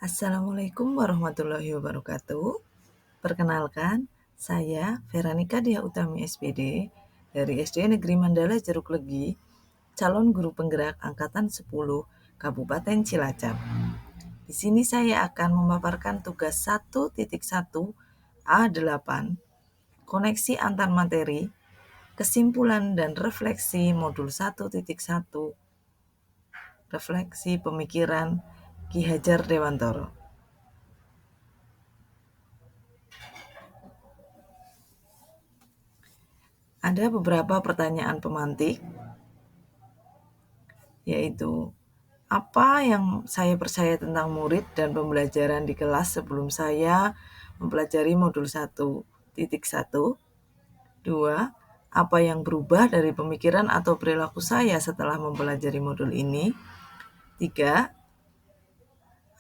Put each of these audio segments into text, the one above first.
Assalamualaikum warahmatullahi wabarakatuh. Perkenalkan, saya Veronica Dia Utami SPD dari SD Negeri Mandala Jeruk Legi, calon guru penggerak angkatan 10 Kabupaten Cilacap. Di sini saya akan memaparkan tugas 1.1 A8, koneksi antar materi, kesimpulan dan refleksi modul 1.1, refleksi pemikiran Ki Hajar Dewantoro. Ada beberapa pertanyaan pemantik, yaitu apa yang saya percaya tentang murid dan pembelajaran di kelas sebelum saya mempelajari modul 1.1. 2. Apa yang berubah dari pemikiran atau perilaku saya setelah mempelajari modul ini? 3.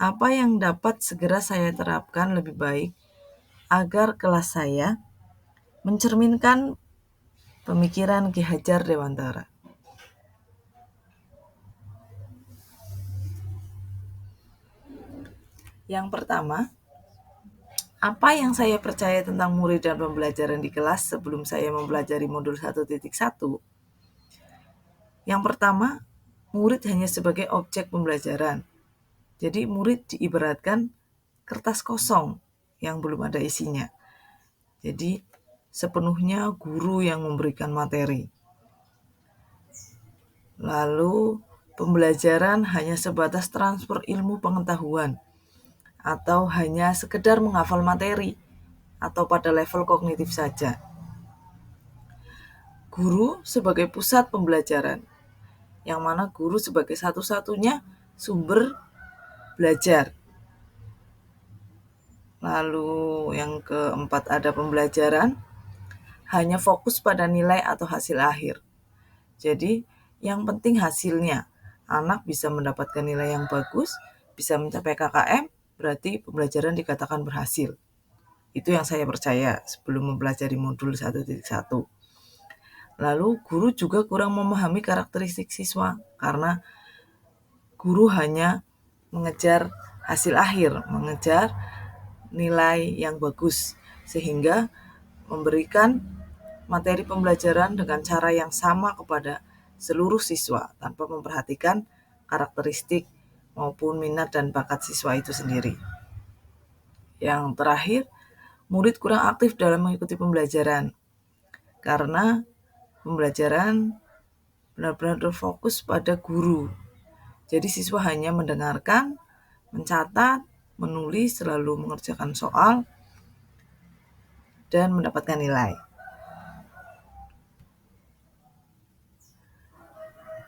Apa yang dapat segera saya terapkan lebih baik agar kelas saya mencerminkan pemikiran Ki Hajar Dewantara? Yang pertama, apa yang saya percaya tentang murid dan pembelajaran di kelas sebelum saya mempelajari modul 1.1? Yang pertama, murid hanya sebagai objek pembelajaran. Jadi murid diibaratkan kertas kosong yang belum ada isinya. Jadi sepenuhnya guru yang memberikan materi. Lalu pembelajaran hanya sebatas transfer ilmu pengetahuan atau hanya sekedar menghafal materi atau pada level kognitif saja. Guru sebagai pusat pembelajaran, yang mana guru sebagai satu-satunya sumber belajar. Lalu yang keempat, ada pembelajaran hanya fokus pada nilai atau hasil akhir. Jadi yang penting hasilnya. Anak bisa mendapatkan nilai yang bagus, bisa mencapai KKM, berarti pembelajaran dikatakan berhasil. Itu yang saya percaya sebelum mempelajari modul 1.1. Lalu guru juga kurang memahami karakteristik siswa karena guru hanya mengejar hasil akhir, mengejar nilai yang bagus, sehingga memberikan materi pembelajaran dengan cara yang sama kepada seluruh siswa tanpa memperhatikan karakteristik maupun minat dan bakat siswa itu sendiri. Yang terakhir, murid kurang aktif dalam mengikuti pembelajaran karena pembelajaran benar-benar berfokus pada guru. Jadi siswa hanya mendengarkan, mencatat, menulis, selalu mengerjakan soal, dan mendapatkan nilai.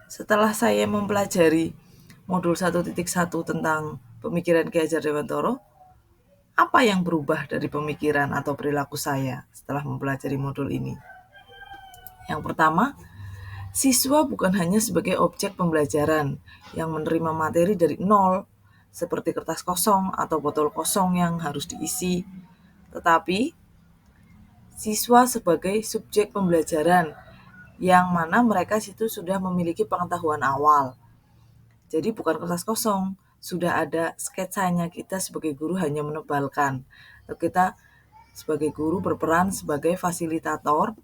Setelah saya mempelajari modul 1.1 tentang pemikiran Ki Hajar Dewantoro, apa yang berubah dari pemikiran atau perilaku saya setelah mempelajari modul ini? Yang pertama, siswa bukan hanya sebagai objek pembelajaran yang menerima materi dari nol, seperti kertas kosong atau botol kosong yang harus diisi, tetapi siswa sebagai subjek pembelajaran yang mana mereka situ sudah memiliki pengetahuan awal. Jadi bukan kertas kosong, sudah ada sketsanya, kita sebagai guru hanya menebalkan. Kita sebagai guru berperan sebagai fasilitator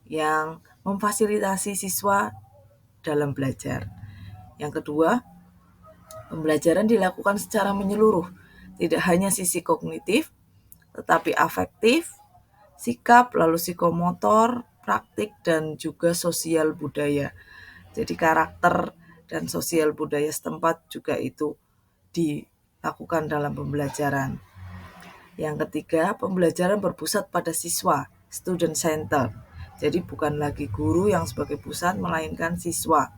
yang memfasilitasi siswa dalam belajar. Yang kedua, pembelajaran dilakukan secara menyeluruh, tidak hanya sisi kognitif, tetapi afektif, sikap, lalu psikomotor, praktik, dan juga sosial budaya. Jadi karakter dan sosial budaya setempat juga itu dilakukan dalam pembelajaran. Yang ketiga, pembelajaran berpusat pada siswa, student center. Jadi bukan lagi guru yang sebagai pusat, melainkan siswa.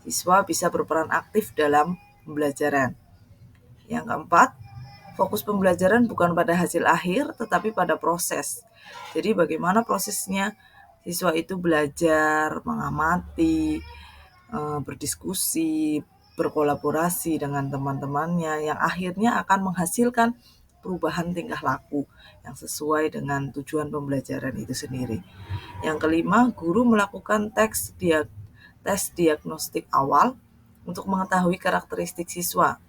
Siswa bisa berperan aktif dalam pembelajaran. Yang keempat, fokus pembelajaran bukan pada hasil akhir, tetapi pada proses. Jadi bagaimana prosesnya siswa itu belajar, mengamati, berdiskusi, berkolaborasi dengan teman-temannya yang akhirnya akan menghasilkan perubahan tingkah laku yang sesuai dengan tujuan pembelajaran itu sendiri. Yang kelima, guru melakukan tes diagnostik awal untuk mengetahui karakteristik siswa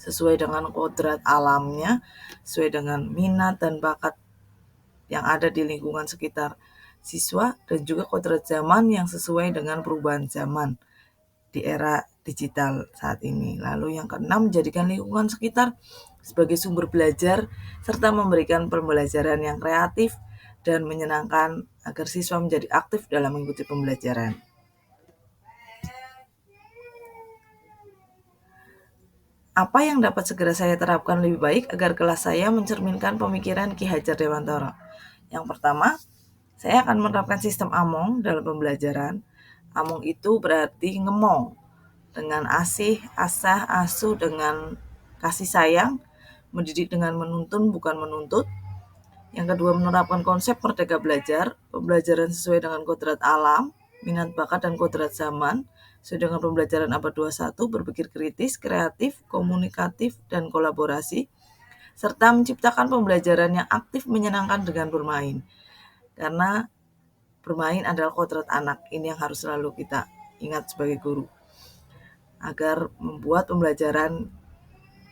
sesuai dengan kodrat alamnya, sesuai dengan minat dan bakat yang ada di lingkungan sekitar siswa, dan juga kodrat zaman yang sesuai dengan perubahan zaman di era digital saat ini. Lalu yang keenam, menjadikan lingkungan sekitar sebagai sumber belajar serta memberikan pembelajaran yang kreatif dan menyenangkan agar siswa menjadi aktif dalam mengikuti pembelajaran. Apa yang dapat segera saya terapkan lebih baik agar kelas saya mencerminkan pemikiran Ki Hajar Dewantara? Yang pertama, saya akan menerapkan sistem AMONG dalam pembelajaran. AMONG itu berarti ngemong, dengan asih, asah, asuh dengan kasih sayang, mendidik dengan menuntun bukan menuntut. Yang kedua, menerapkan konsep merdeka belajar, pembelajaran sesuai dengan kodrat alam, minat bakat dan kodrat zaman, sesuai dengan pembelajaran abad 21, berpikir kritis, kreatif, komunikatif, dan kolaborasi, serta menciptakan pembelajaran yang aktif menyenangkan dengan bermain. Karena bermain adalah kodrat anak, ini yang harus selalu kita ingat sebagai guru, agar membuat pembelajaran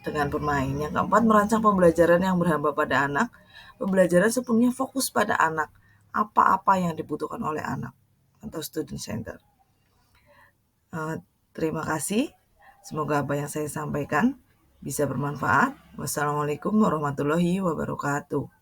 dengan bermain. Yang keempat, merancang pembelajaran yang berhamba pada anak. Pembelajaran sepenuhnya fokus pada anak, apa-apa yang dibutuhkan oleh anak, atau student center. Terima kasih. Semoga apa yang saya sampaikan bisa bermanfaat. Wassalamualaikum warahmatullahi wabarakatuh.